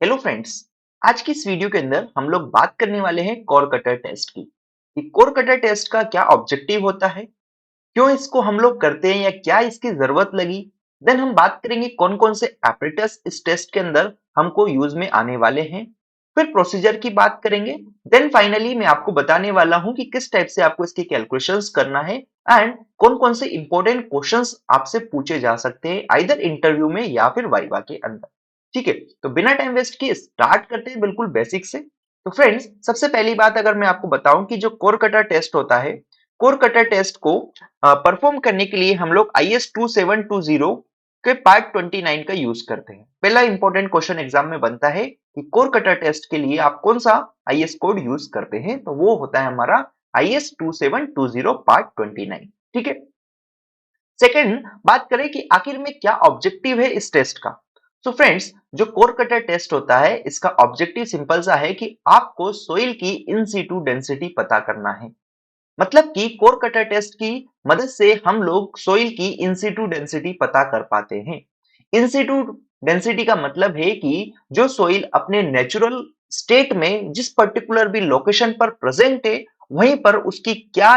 Hello friends. आज की इस वीडियो के अंदर हम लोग बात करने वाले हैं कोर कटर टेस्ट की कि कोर कटर टेस्ट का क्या ऑब्जेक्टिव होता है, क्यों इसको हम लोग करते हैं या क्या इसकी जरूरत लगी। देन हम बात करेंगे कौन कौन से एपरेटस इस टेस्ट के अंदर हमको यूज में आने वाले हैं। फिर प्रोसीजर की बात करेंगे। देन फाइनली मैं आपको बताने वाला हूं कि किस टाइप से आपको इसके कैलकुलेशंस करना है एंड कौन कौन से इंपॉर्टेंट क्वेश्चंस आपसे पूछे जा सकते हैं आइदर इंटरव्यू में या फिर वाइवा के अंदर। ठीक है, तो बिना टाइम वेस्ट किए स्टार्ट करते हैं बिल्कुल बेसिक से। तो फ्रेंड्स, सबसे पहली बात अगर मैं आपको बताऊं कि जो कोर कटर टेस्ट होता है, कोर कटर टेस्ट को परफॉर्म करने के लिए हम लोग IS 2720 के पार्ट 29 का यूज करते हैं। पहला इंपॉर्टेंट क्वेश्चन एग्जाम में बनता है कि कोर कटर टेस्ट के लिए आप कौन सा IS कोड यूज करते हैं, तो वो होता है हमारा IS 2720 पार्ट 29। ठीक है, सेकंड बात करें कि आखिर में क्या ऑब्जेक्टिव है इस टेस्ट का। तो फ्रेंड्स, जो कोर कटर टेस्ट होता है इसका ऑब्जेक्टिव सिंपल सा है कि आपको सोइल की इन सीटू डेंसिटी पता करना है। मतलब कि कोर कटर टेस्ट की मदद से हम लोग सोइल की इंसिटू डेंसिटी पता कर पाते हैं। इंसिटू डेंसिटी का मतलब है कि जो सोइल अपने नेचुरल स्टेट में जिस पर्टिकुलर भी लोकेशन पर प्रेजेंट है, वहीं पर उसकी क्या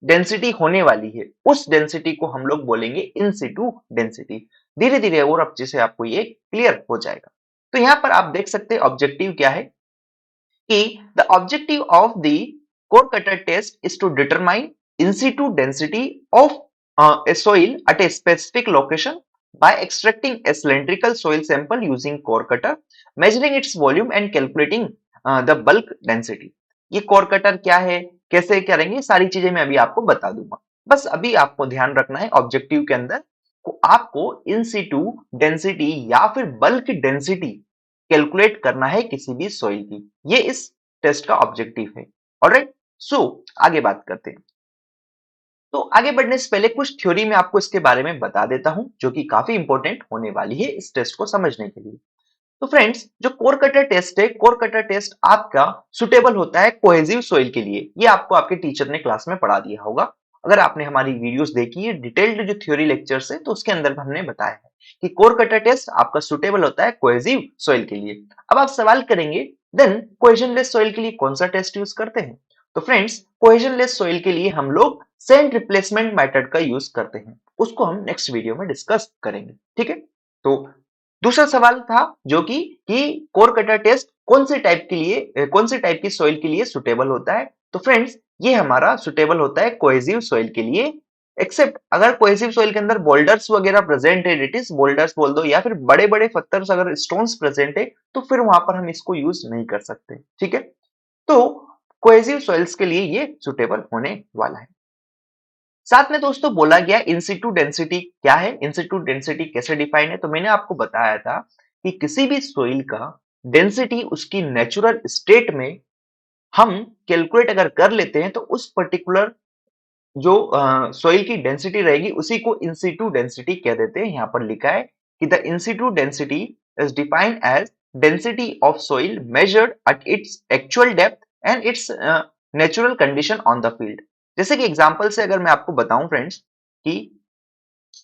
डेंसिटी होने वाली है, उस डेंसिटी को हम लोग बोलेंगे इंसिटू डेंसिटी। धीरे धीरे और अच्छे से आपको ये क्लियर हो जाएगा। तो यहां पर आप देख सकते हैं ऑब्जेक्टिव क्या है कि the objective of the core cutter test is to determine in situ density of a soil at a specific location by extracting a cylindrical soil sample using core cutter, measuring its volume and calculating the bulk density। ये core cutter क्या है, कैसे करेंगे, सारी चीजें मैं अभी आपको बता दूंगा। बस अभी आपको ध्यान रखना है ऑब्जेक्टिव के अंदर को आपको इन सिटू डेंसिटी या फिर बल्क डेंसिटी कैलकुलेट करना है किसी भी सॉइल की। ये इस टेस्ट का ऑब्जेक्टिव है। ऑलराइट, सो आगे बात करते हैं। तो आगे बढ़ने से पहले कुछ थ्योरी में आपको इसके बारे में बता देता हूं जो कि काफी इंपॉर्टेंट होने वाली है इस टेस्ट को समझने के लिए। तो फ्रेंड्स, जो कोर कटर टेस्ट है, कोर कटर टेस्ट आपका सुटेबल होता है कोहेसिव सॉइल के लिए। ये आपको आपके टीचर ने क्लास में पढ़ा दिया होगा। अगर आपने हमारी वीडियोस देखी है डिटेल्ड जो थ्योरी लेक्चर्स है, तो उसके अंदर हमने बताया है कि कोर कटर टेस्ट आपका सुटेबल होता है कोहेसिव सॉइल के लिए। अब आप सवाल करेंगे, देन कोहेजनलेस सॉइल के लिए कौन सा टेस्ट यूज करते हैं। तो फ्रेंड्स, कोहेजनलेस सॉइल के लिए हम लोग सैंड रिप्लेसमेंट मेथड का यूज करते हैं। उसको हम नेक्स्ट वीडियो में डिस्कस करेंगे। ठीक है, तो दूसरा सवाल था जो कि कोर कटर टेस्ट कौन से टाइप की सॉइल के लिए सुटेबल होता है। तो फ्रेंड्स, ये हमारा सुटेबल होता है कोहेसिव सॉइल के लिए, एक्सेप्ट अगर कोहेसिव सॉइल के अंदर बोल्डर्स वगैरह प्रेजेंट है, इट इज बोल्डर्स बोल दो या फिर बड़े बड़े पत्थर अगर स्टोन्स प्रेजेंट है, तो फिर वहां पर हम इसको यूज नहीं कर सकते। ठीक है, तो कोहेसिव सॉइल्स के लिए ये सुटेबल होने वाला है। साथ में दोस्तों बोला गया इंसिटू डेंसिटी क्या है, इंसिटू डेंसिटी कैसे डिफाइन है। तो मैंने आपको बताया था कि किसी भी सोइल का डेंसिटी उसकी नेचुरल स्टेट में हम कैलकुलेट अगर कर लेते हैं, तो उस पर्टिकुलर जो सोइल की डेंसिटी रहेगी उसी को इंसिटू डेंसिटी कह देते हैं। यहां पर लिखा है कि the in situ density is defined as density of soil measured at its actual depth and its natural condition on the field. जैसे कि एग्जांपल से अगर मैं आपको बताऊं फ्रेंड्स कि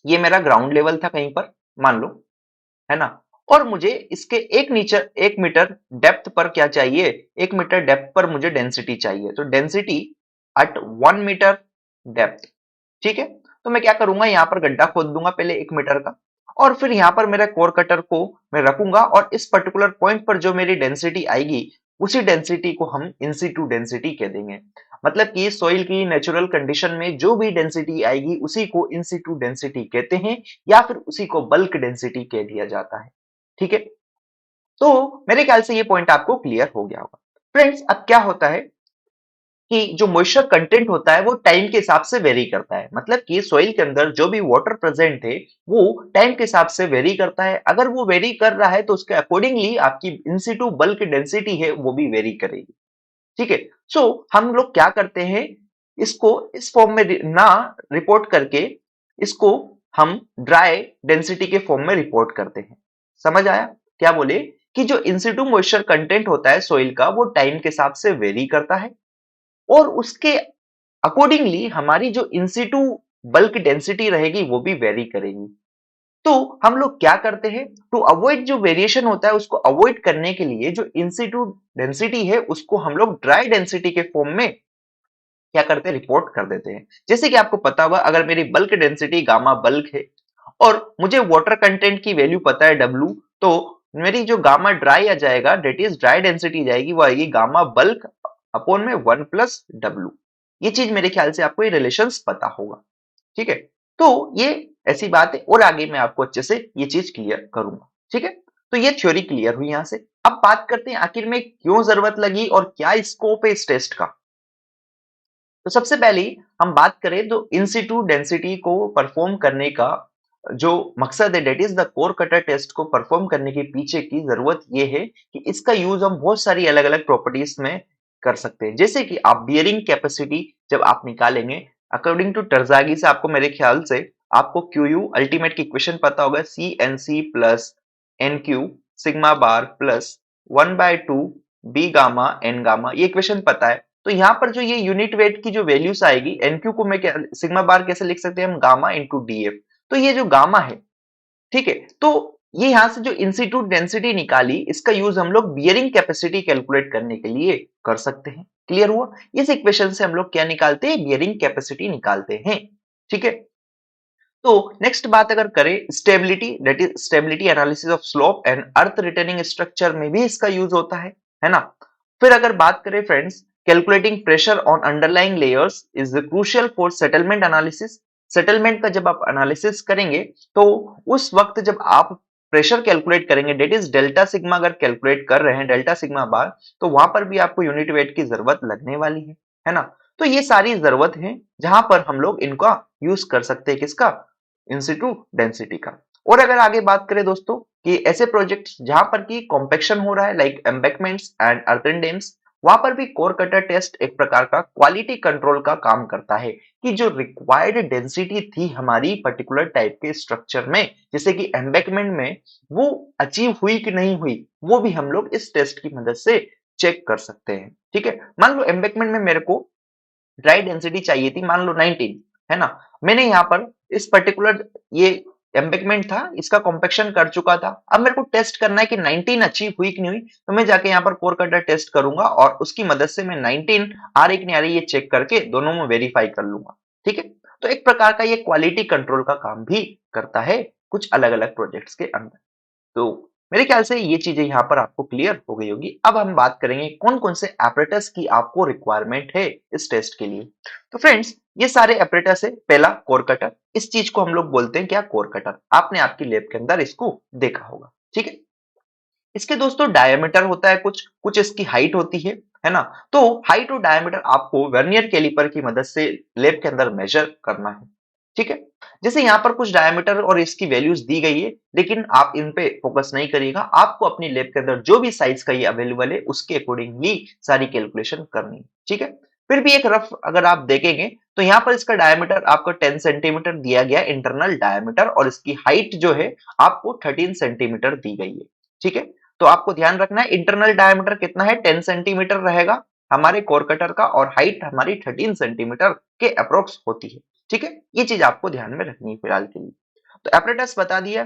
ये मेरा ग्राउंड लेवल था कहीं पर, मान लो, है ना, और मुझे इसके एक मीटर डेप्थ पर क्या चाहिए, 1 मीटर डेप्थ पर मुझे डेंसिटी चाहिए। तो डेंसिटी एट 1 मीटर डेप्थ। ठीक है, तो मैं क्या करूंगा, यहाँ पर गड्ढा खोद दूंगा पहले 1 मीटर का, और फिर यहाँ पर मेरा कोर कटर को मैं रखूंगा, और इस पर्टिकुलर पॉइंट पर जो मेरी डेंसिटी आएगी उसी डेंसिटी को हम इंसिटू डेंसिटी कह देंगे। मतलब कि सोइल की नेचुरल कंडीशन में जो भी डेंसिटी आएगी उसी को इंसिटू डेंसिटी कहते हैं, या फिर उसी को बल्क डेंसिटी कह दिया जाता है। ठीक है, तो मेरे ख्याल से ये पॉइंट आपको क्लियर हो गया होगा। फ्रेंड्स, अब क्या होता है कि जो मॉइस्चर कंटेंट होता है वो टाइम के हिसाब से वेरी करता है। मतलब कि सोइल के अंदर जो भी वाटर प्रेजेंट है वो टाइम के हिसाब से वेरी करता है। अगर वो वेरी कर रहा है तो उसके अकॉर्डिंगली आपकी इंसिटू बल्क डेंसिटी है वो भी वेरी करेगी। ठीक है, सो हम लोग क्या करते हैं, इसको इस फॉर्म में ना रिपोर्ट करके इसको हम ड्राई डेंसिटी के फॉर्म में रिपोर्ट करते हैं। समझ आया क्या बोले, कि जो इंसिटू मॉइस्चर कंटेंट होता है सोइल का वो टाइम के हिसाब से वेरी करता है, और उसके अकॉर्डिंगली हमारी जो इंसिटू बल्क डेंसिटी रहेगी वो भी वेरी करेगी। तो हम लोग क्या करते हैं, टू अवॉइड जो वेरिएशन होता है उसको अवॉइड करने के लिए जो इन सिटू डेंसिटी है उसको हम लोग ड्राई डेंसिटी के फॉर्म में क्या करते हैं, रिपोर्ट कर देते हैं। जैसे कि आपको पता होगा, अगर मेरी बल्क डेंसिटी गामा बल्क है और मुझे वाटर कंटेंट की वैल्यू पता है डब्ल्यू, तो मेरी जो गामा ड्राई आ जाएगा, डेट इज ड्राई डेंसिटी जाएगी, वो आएगी गामा बल्क अपॉन में 1 प्लस डब्ल्यू। ये चीज मेरे ख्याल से आपको ये रिलेशंस पता होगा। ठीक है, तो ये ऐसी बात है और आगे मैं आपको अच्छे से ये चीज क्लियर करूंगा। ठीक है, तो ये थ्योरी क्लियर हुई यहां से। अब बात करते हैं आखिर में क्यों जरूरत लगी और क्या स्कोप है इस टेस्ट का। तो सबसे पहले हम बात करें तो इन सिटू डेंसिटी को परफॉर्म करने का जो मकसद है, that is the core cutter test को परफॉर्म करने के पीछे की जरूरत ये है कि इसका यूज हम बहुत सारी अलग अलग प्रॉपर्टीज में कर सकते हैं। जैसे कि आप बियरिंग कैपेसिटी जब आप निकालेंगे अकॉर्डिंग टू टर्जागी से, आपको मेरे ख्याल से आपको क्यू यू अल्टीमेट की इक्वेशन पता होगा, c N c plus N q sigma bar plus 1/2 B gamma N gamma, ये इक्वेशन पता है। तो यहाँ पर जो ये यूनिट वेट की जो वैल्यूज आएगी, एनक्यू को मैं क्या सिग्मा बार कैसे लिख सकते हैं हम, गामा इंटू डीएफ। तो ये जो गामा है, ठीक है, तो ये यहाँ से जो इंस्टीट्यूट डेंसिटी निकाली, इसका यूज हम लोग बियरिंग कैपेसिटी कैलकुलेट करने के लिए कर सकते हैं। क्लियर हुआ? इस इक्वेशन से हम लोग क्या निकालते हैं, बियरिंग कैपेसिटी निकालते हैं। ठीक है, तो नेक्स्ट बात अगर करें stability, that is stability analysis of slope and earth retaining structure में भी इसका यूज होता है ना। फिर अगर बात करें friends, calculating pressure on underlying layers is crucial for settlement analysis. Settlement का जब आप एनालिसिस करेंगे तो उस वक्त जब आप प्रेशर कैलकुलेट करेंगे, डेट इज डेल्टा सिग्मा अगर कैलकुलेट कर रहे हैं, डेल्टा सिग्मा बार, तो वहां पर भी आपको यूनिट वेट की जरूरत लगने वाली है ना। तो ये सारी जरूरत है जहां पर हम लोग इनका यूज कर सकते हैं, किसका, इंसिटू डेंसिटी का। और अगर आगे बात करें दोस्तों कि ऐसे प्रोजेक्ट्स जहां पर की कॉम्पेक्शन हो रहा है, like embankments and earthen dams, वहां पर भी कोर कटर टेस्ट एक प्रकार का क्वालिटी कंट्रोल का काम करता है कि जो रिक्वायर्ड डेंसिटी थी हमारी पर्टिकुलर टाइप के स्ट्रक्चर में, जैसे कि एम्बैंकमेंट में, वो अचीव हुई कि नहीं हुई, वो भी हम लोग इस टेस्ट की मदद से चेक कर सकते हैं। ठीक है, मान लो एम्बैंकमेंट में मेरे को ड्राई डेंसिटी चाहिए थी, मान लो 19, है ना। मैंने यहाँ पर इस पर्टिकुलर ये एम्बैंकमेंट था, इसका कॉम्पेक्शन कर चुका था। अब मेरे को टेस्ट करना है कि 19 अचीव हुई कि नहीं हुई, तो मैं जाके यहाँ पर कोर कटर टेस्ट करूंगा और उसकी मदद से मैं 19 आ रही कि नहीं आ रही ये चेक करके दोनों में वेरीफाई कर लूंगा। ठीक है, तो एक प्रकार का ये क्वालिटी कंट्रोल का काम भी करता है कुछ अलग अलग प्रोजेक्ट्स के अंदर। तो मेरे ख्याल से ये चीजें यहाँ पर आपको क्लियर हो गई होगी। अब हम बात करेंगे कौन कौन से एपरेटस की आपको रिक्वायरमेंट है इस टेस्ट के लिए। तो फ्रेंड्स, ये सारे एपरेटस है। पहला कोर कटर, इस चीज को हम लोग बोलते हैं क्या, कोर कटर। आपने आपकी लैब के अंदर इसको देखा होगा। ठीक है, इसके दोस्तों डायमीटर होता है, कुछ कुछ इसकी हाइट होती है ना। तो हाइट और डायमीटर आपको वर्नियर कैलिपर की मदद से लैब के अंदर मेजर करना है। ठीक है, जैसे यहाँ पर कुछ डायमीटर और इसकी वैल्यूज दी गई है, लेकिन आप इन पे फोकस नहीं करिएगा। आपको अपनी लैब के अंदर जो भी साइज का ये अवेलेबल है उसके अकॉर्डिंगली सारी कैलकुलेशन करनी है। ठीक है, फिर भी एक रफ अगर आप देखेंगे तो यहाँ पर इसका डायमीटर आपको 10 सेंटीमीटर दिया गया इंटरनल डायमीटर, और इसकी हाइट जो है आपको 13 सेंटीमीटर दी गई है। ठीक है, तो आपको ध्यान रखना है इंटरनल डायमीटर कितना है, 10 सेंटीमीटर रहेगा हमारे कोर कटर का, और हाइट हमारी 13 सेंटीमीटर के अप्रोक्स होती है। ठीक है, ये चीज आपको ध्यान में रखनी है फिलहाल के लिए। तो एपरेटस बता दिया,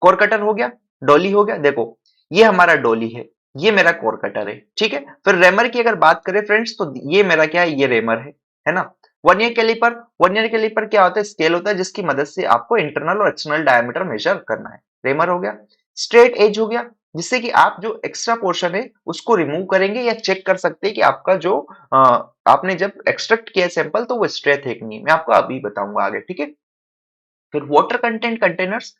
कोर कटर हो गया, डोली हो गया। देखो ये हमारा डोली है, ये मेरा कोर कटर है। ठीक है, फिर रेमर की अगर बात करें फ्रेंड्स, तो ये मेरा क्या है, ये रेमर है ना। वर्नियर कैलिपर, वर्नियर कैलिपर क्या होता है, स्केल होता है जिसकी मदद से आपको इंटरनल और एक्सटर्नल डायमीटर मेजर करना है। रेमर हो गया। स्ट्रेट एज हो गया, जिससे कि आप जो एक्स्ट्रा पोर्शन है उसको रिमूव करेंगे या चेक कर सकते हैं कि आपका जो आपने जब एक्सट्रैक्ट किया सैंपल तो वो स्ट्रेट है कि नहीं। मैं आपको अभी बताऊंगा आगे। ठीक है, फिर वाटर कंटेंट कंटेनर्स,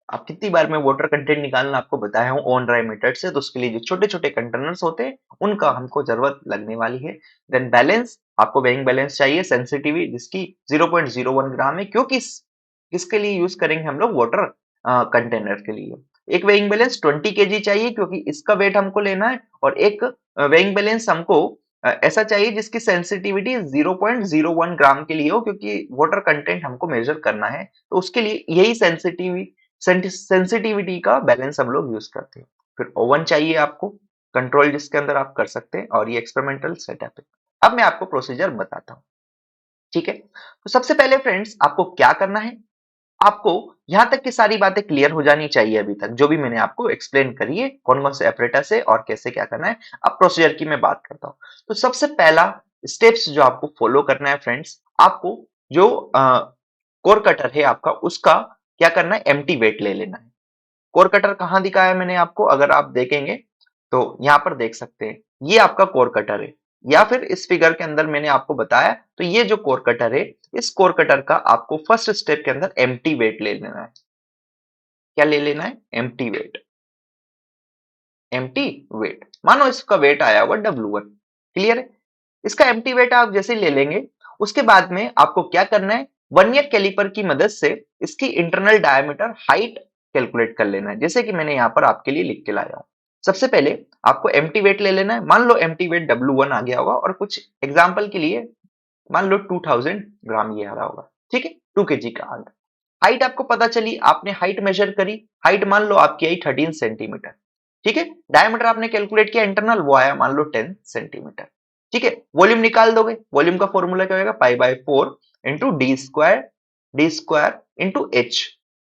आप कितनी बार मैं वाटर कंटेंट निकालना आपको बताया हूँ ऑन ड्राई मेथड से, तो उसके लिए जो छोटे छोटे कंटेनर्स होते हैं उनका हमको जरूरत लगने वाली है। देन बैलेंस, आपको वेइंग बैलेंस चाहिए, सेंसिटिविटी जिसकी 0.01 ग्राम है, क्योंकि किसके लिए यूज करेंगे हम लोग, वाटर कंटेनर के लिए। एक वेइंग बैलेंस 20 केजी चाहिए क्योंकि इसका वेट हमको लेना है, और एक वेइंग बैलेंस हमको ऐसा चाहिए जिसकी सेंसिटिविटी 0.01 ग्राम के लिए हो, क्योंकि वाटर कंटेंट हमको मेजर करना है, तो उसके लिए यही सेंसिटिविटी का बैलेंस हम लोग यूज करते हैं। फिर ओवन चाहिए आपको, कंट्रोल जिसके अंदर आप कर सकते हैं, और ये एक्सपेरिमेंटल सेटअप है। अब मैं आपको प्रोसीजर बताता हूँ। ठीक है, तो सबसे पहले फ्रेंड्स आपको क्या करना है, आपको यहाँ तक की सारी बातें क्लियर हो जानी चाहिए अभी तक, जो भी मैंने आपको एक्सप्लेन करी है, कौन-कौन से ऑपरेटर्स है और कैसे क्या करना है। अब प्रोसीजर की मैं बात करता हूँ। तो सबसे पहला स्टेप्स जो आपको फॉलो करना है फ्रेंड्स, आपको जो कोर कटर है आपका, उसका क्या करना है, एम्प्टी वेट ले लेना है। कोर कटर कहाँ दिखाया मैंने आपको, अगर आप देखेंगे तो यहाँ पर देख सकते हैं, ये आपका कोर कटर है, या फिर इस फिगर के अंदर मैंने आपको बताया, तो ये जो कोर कटर है, इस कोर कटर का आपको फर्स्ट स्टेप के अंदर एम्प्टी वेट ले लेना है। क्या ले लेना है, एम्प्टी वेट। एम्प्टी वेट, मानो इसका वेट आया हुआ W1, क्लियर है। इसका एम्प्टी वेट आप जैसे ले लेंगे, उसके बाद में आपको क्या करना है, वर्नियर कैलिपर की मदद से इसकी इंटरनल डायमीटर हाइट कैलकुलेट कर लेना है, जैसे कि मैंने यहाँ पर आपके लिए लिख के लाया हूँ। सबसे पहले आपको एम्प्टी वेट ले लेना है। मान लो एम्प्टी वेट W1 आ गया होगा, और कुछ एग्जाम्पल के लिए मान लो 2000 ग्राम ये आ रहा होगा, ठीक है, 2 kg का आ गया। हाइट आपको पता चली, आपने हाइट मेजर करी, हाइट मान लो आपकी आई 13 सेंटीमीटर, ठीक है। डायमीटर आपने कैलकुलेट किया इंटरनल, वो आया मान लो 10 सेंटीमीटर, ठीक है। वॉल्यूम निकाल दोगे, वॉल्यूम का फॉर्मूला क्या होगा, π/4 into D square into H,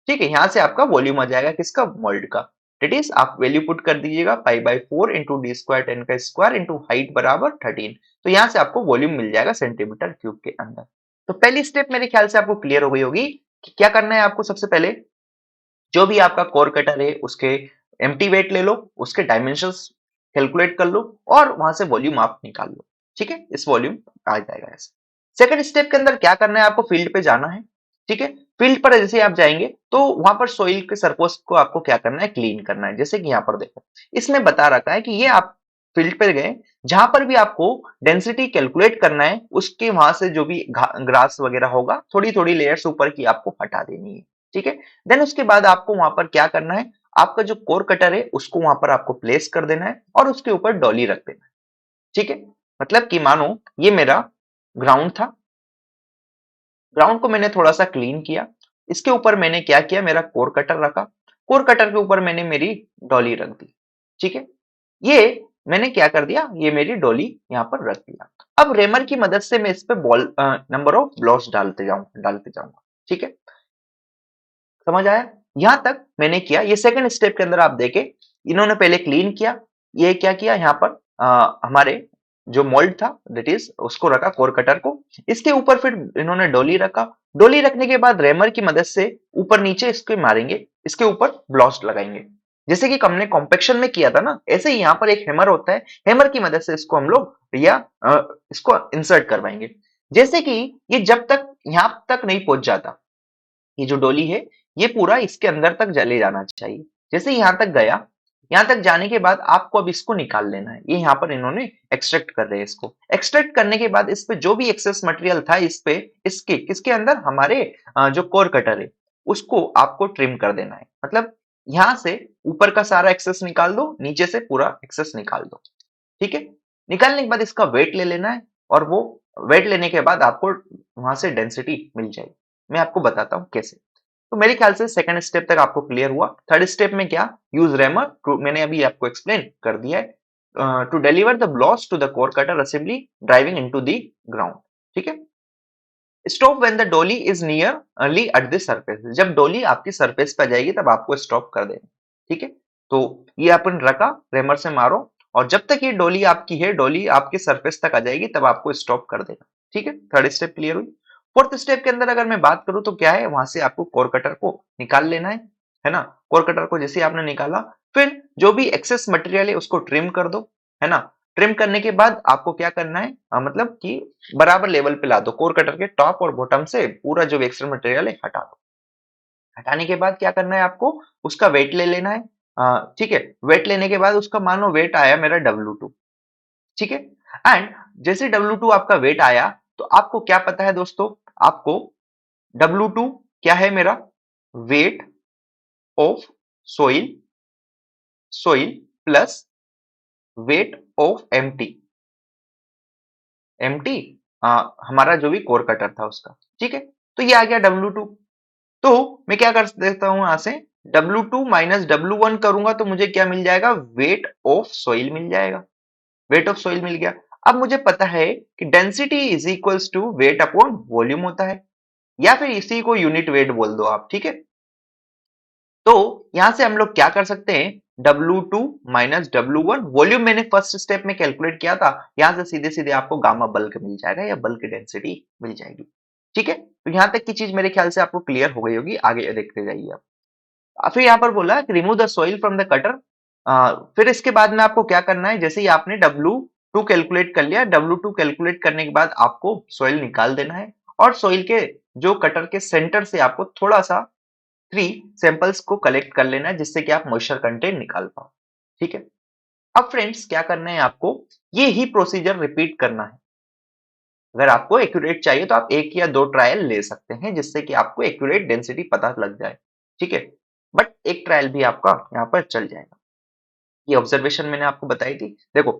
ठीक है। यहां से आपका वॉल्यूम आ जाएगा किसका, मोल्ड का। दैट इज आप वैल्यू पुट कर दीजिएगा, π/4 इंटू डी स्क्वायर 10 का स्क्वायर इंटू हाइट बराबर 13। तो यहां से आपको वॉल्यूम मिल जाएगा सेंटीमीटर क्यूब के अंदर। तो पहली स्टेप मेरे ख्याल से आपको क्लियर हो गई होगी कि क्या करना है आपको। सबसे पहले जो भी आपका कोर कटर है, उसके एम्प्टी वेट ले लो, उसके डायमेंशंस कैलकुलेट कर लो, और वहां से वॉल्यूम आप निकाल लो, ठीक है। इस वॉल्यूम आ जाएगा ऐसे। सेकंड स्टेप के अंदर क्या करना है, आपको फील्ड पे जाना है, ठीक है। फील्ड पर जैसे आप जाएंगे तो वहां पर सोइल के सरफेस को आपको क्या करना है, क्लीन करना है। जैसे कि यहाँ पर देखो, इसमें बता रखा है कि ये आप फील्ड पे गए, जहां पर भी आपको डेंसिटी कैलकुलेट करना है, उसके वहां से जो भी ग्रास वगैरह होगा, थोड़ी थोड़ी लेयर्स ऊपर की आपको हटा देनी है, ठीक है। देन उसके बाद आपको वहां पर क्या करना है, आपका जो कोर कटर है उसको वहां पर आपको प्लेस कर देना है, और उसके ऊपर डॉली रख देना है, ठीक है। मतलब कि मानो ये मेरा ग्राउंड था, ग्राउंड को मैंने थोड़ा सा क्लीन किया, इसके ऊपर मैंने क्या किया, मेरा कोर कटर रखा, कोर कटर के ऊपर मैंने मेरी डॉली रख दी, ठीक है। ये मैंने क्या कर दिया, ये मेरी डॉली यहाँ पर रख दिया। अब रेमर की मदद से मैं इस पे बॉल नंबर ऑफ ब्लॉक्स डालते जाऊंगा, ठीक है। समझ आया, यहां तक मैंने किया। ये सेकंड स्टेप के अंदर आप देखे, इन्होंने पहले क्लीन किया, ये क्या किया, यहाँ पर हमारे जो मोल्ड था, दैट इज उसको रखा, कोर कटर को, इसके ऊपर फिर इन्होंने डोली रखा। डोली रखने के बाद रेमर की मदद से ऊपर नीचे इसके मारेंगे, इसके ऊपर ब्लास्ट लगाएंगे, जैसे कि हमने कॉम्पेक्शन में किया था ना, ऐसे ही यहाँ पर एक हैमर होता है, हैमर की मदद से इसको हम लोग या इसको इंसर्ट करवाएंगे। जैसे कि ये जब तक यहाँ तक नहीं पहुंच जाता, ये जो डोली है, ये पूरा इसके अंदर तक ले जाना चाहिए। जैसे यहां तक गया, यहां तक जाने के बाद आपको अब इसको निकाल लेना है। ये यहाँ पर इन्होंने एक्सट्रैक्ट कर रहे हैं, इसको एक्सट्रैक्ट करने के बाद इस पे जो भी एक्सेस मटेरियल था, इस पे इसके किसके अंदर, हमारे जो कोर कटर है, उसको आपको ट्रिम कर देना है। मतलब यहां से ऊपर का सारा एक्सेस निकाल दो, नीचे से पूरा एक्सेस निकाल दो, ठीक है। निकालने के बाद इसका वेट ले लेना है, और वो वेट लेने के बाद आपको वहां से डेंसिटी मिल जाएगी। मैं आपको बताता हूँ कैसे। तो मेरे ख्याल से सेकंड स्टेप तक आपको क्लियर हुआ। थर्ड स्टेप में क्या, यूज रेमर, मैंने अभी आपको एक्सप्लेन कर दिया है, to deliver the blocks to the core cutter assembly driving into the ground, ठीक है। Stop when the dolly is nearly at the surface, जब डोली आपकी सरफेस पे आ जाएगी तब आपको स्टॉप कर देना, ठीक है। तो ये अपन रखा, रेमर से मारो, और जब तक ये डोली आपकी है, डोली आपके सरफेस तक आ जाएगी तब आपको स्टॉप कर देना, ठीक है। थर्ड स्टेप क्लियर हुई। फोर्थ स्टेप के अंदर अगर मैं बात करूं तो क्या है, वहां से आपको कोर कटर को निकाल लेना है ना। कोर कटर को जैसे आपने निकाला, फिर जो भी एक्सेस मटेरियल है उसको ट्रिम कर दो, है ना। ट्रिम करने के बाद आपको क्या करना है, मतलब कि बराबर लेवल पे ला दो, कोर कटर के टॉप और बॉटम से पूरा जो एक्स्ट्रा मटेरियल है हटा दो। हटाने के बाद क्या करना है आपको, उसका वेट ले लेना है, ठीक है। वेट लेने के बाद उसका मानो वेट आया मेरा W2, ठीक है। एंड जैसे W2 आपका वेट आया, तो आपको क्या पता है दोस्तों, आपको W2 क्या है मेरा, weight of soil soil plus weight of empty हमारा जो भी कोर कटर था उसका, ठीक है। तो ये आ गया W2। तो मैं क्या कर देता हूं, यहां से W2 माइनस W1 करूंगा तो मुझे क्या मिल जाएगा, वेट ऑफ सोइल मिल जाएगा। वेट ऑफ सोइल मिल गया। अब मुझे पता है कि density is equals to weight upon volume होता है। या फिर इसी को यूनिट वेट बोल दो आप, ठीक है। तो यहां से हम लोग क्या कर सकते हैं, W2 माइनस W1 वॉल्यूम मैंने फर्स्ट स्टेप में कैलकुलेट किया था, यहां से सीधे सीधे आपको गामा बल्क मिल जाएगा या बल्क डेंसिटी मिल जाएगी, ठीक है। तो यहां तक की चीज मेरे ख्याल से आपको क्लियर हो गई होगी, आगे देखते जाइए आप। फिर यहाँ पर बोला कि remove the soil from the cutter. फिर इसके बाद में आपको क्या करना है, जैसे ही आपने W2 कैलकुलेट कर लिया, W2 कैलकुलेट करने के बाद आपको सोइल निकाल देना है और सोइल के जो कटर के सेंटर से आपको थोड़ा सा 3 सैंपल्स को कलेक्ट कर लेना है, जिससे कि आप मॉइस्चर कंटेंट निकाल पाओ, ठीक है। अब फ्रेंड्स क्या करना है आपको, ये ही प्रोसीजर रिपीट करना है। अगर आपको एक्यूरेट चाहिए तो आप एक या दो ट्रायल ले सकते हैं, जिससे कि आपको एक्यूरेट डेंसिटी पता लग जाए, ठीक है। बट एक ट्रायल भी आपका यहाँ पर चल जाएगा। ये ऑब्जर्वेशन मैंने आपको बताई थी। देखो,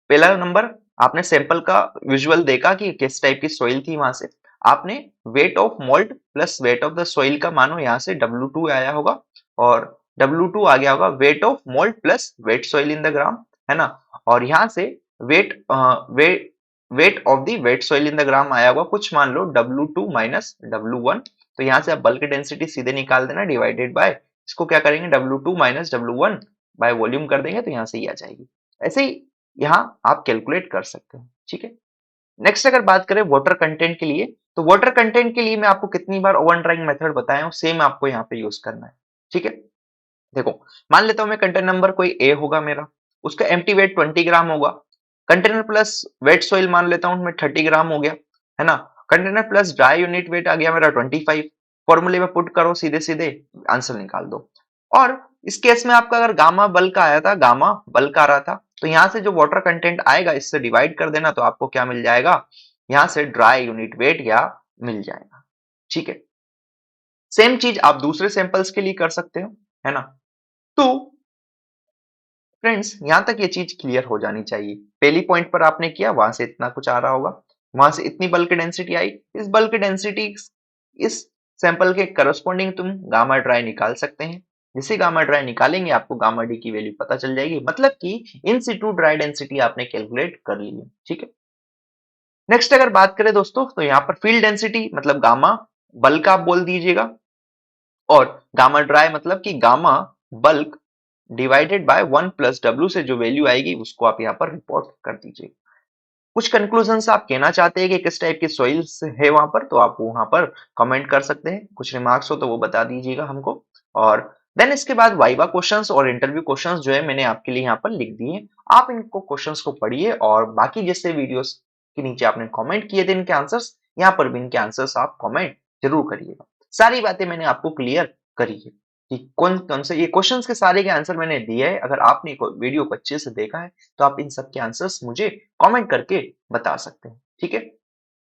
पहला नंबर, आपने सैंपल का विजुअल देखा कि किस टाइप की सॉइल थी, वहां से आपने wait of mould plus wait of the soil का मानो यहाँ से W2 आया होगा, और W2 आ गया होगा weight of mould plus wet soil in the gram, है ना। और यहाँ से weight weight weight of the wet soil in the gram आया होगा कुछ, मान लो W2 माइनस W1। तो यहाँ से आप बल्क डेंसिटी सीधे निकाल देना, डिवाइडेड बाय इसको क्या करेंगे, W2 minus W1 by volume कर देंगे, तो यहाँ से ही आ जाएगी। ऐसे ही यहाँ आप कैलकुलेट कर सकते हो, ठीक है। नेक्स्ट अगर बात करें वाटर कंटेंट के लिए, तो वाटर कंटेंट के लिए मैं आपको कितनी बार ओवन ड्राइंग मेथड बताया हूँ, सेम आपको यहाँ पे यूज करना है, ठीक है। देखो, मान लेता हूँ मैं कंटेनर नंबर कोई ए होगा मेरा, उसका एम्प्टी वेट 20 ग्राम होगा। कंटेनर प्लस वेट सोइल मान लेता हूँ मैं 30 ग्राम हो गया, है ना। Container plus dry unit weight आ गया मेरा 25। फॉर्मूले में पुट करो, सीधे सीधे आंसर निकाल दो। और इस केस में आपका अगर गामा बल्क आया था, गामा बल्क आ रहा था, तो यहाँ से जो वाटर कंटेंट आएगा इससे डिवाइड कर देना, तो आपको क्या मिल जाएगा, यहाँ से ड्राई यूनिट वेट या मिल जाएगा, ठीक है। सेम चीज आप दूसरे सैंपल्स के लिए कर सकते हो, है ना। तो फ्रेंड्स, यहां तक ये चीज क्लियर हो जानी चाहिए। पहली पॉइंट पर आपने किया, वहां से इतना कुछ आ रहा होगा, वहां से इतनी बल्क डेंसिटी आई, इस बल्क डेंसिटी इस सैंपल के करस्पॉन्डिंग तुम गामा ड्राई निकाल सकते हैं। जिसे गामा ड्राई निकालेंगे आपको गामा डी की वैल्यू पता चल जाएगी, मतलब कि इन सिटू ड्राई डेंसिटी आपने कैलकुलेट कर ली है, ठीक है। नेक्स्ट अगर बात करें दोस्तों, तो यहाँ पर फील्ड डेंसिटी मतलब गामा बल्क आप बोल दीजिएगा, और गामा ड्राई मतलब कि gamma bulk divided by 1 plus W से जो वैल्यू आएगी उसको आप यहाँ पर रिपोर्ट कर दीजिए। कुछ कंक्लूजन आप कहना चाहते हैं कि किस टाइप की सॉइल्स है वहां पर, तो आप वहां पर कमेंट कर सकते हैं। कुछ रिमार्क्स हो तो वो बता दीजिएगा हमको। और देन इसके बाद वाइवा क्वेश्चंस और इंटरव्यू क्वेश्चंस जो है मैंने आपके लिए यहाँ पर लिख दिए। आप इनको क्वेश्चंस को पढ़िए, और बाकी जैसे वीडियोस के नीचे आपने कमेंट किए थे इनके आंसर्स, यहाँ पर भी इनके आंसर्स आप कमेंट जरूर करिएगा। सारी बातें मैंने आपको क्लियर करी है कि कौन कौन से ये क्वेश्चंस के सारे के आंसर मैंने दिए है। अगर आपने वीडियो को अच्छे से देखा है तो आप इन सब के आंसर्स मुझे कमेंट करके बता सकते हैं, ठीक है।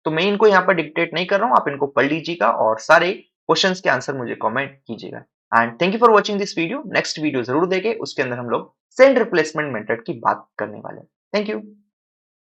तो मैं इनको यहाँ पर डिक्टेट नहीं कर रहा हूँ, आप इनको पढ़ लीजिएगा और सारे क्वेश्चंस के आंसर मुझे कमेंट कीजिएगा। And thank you for watching this video. Next video जरूर देखें, उसके अंदर हम लोग सेंड रिप्लेसमेंट मेथड की बात करने वाले हैं। Thank you.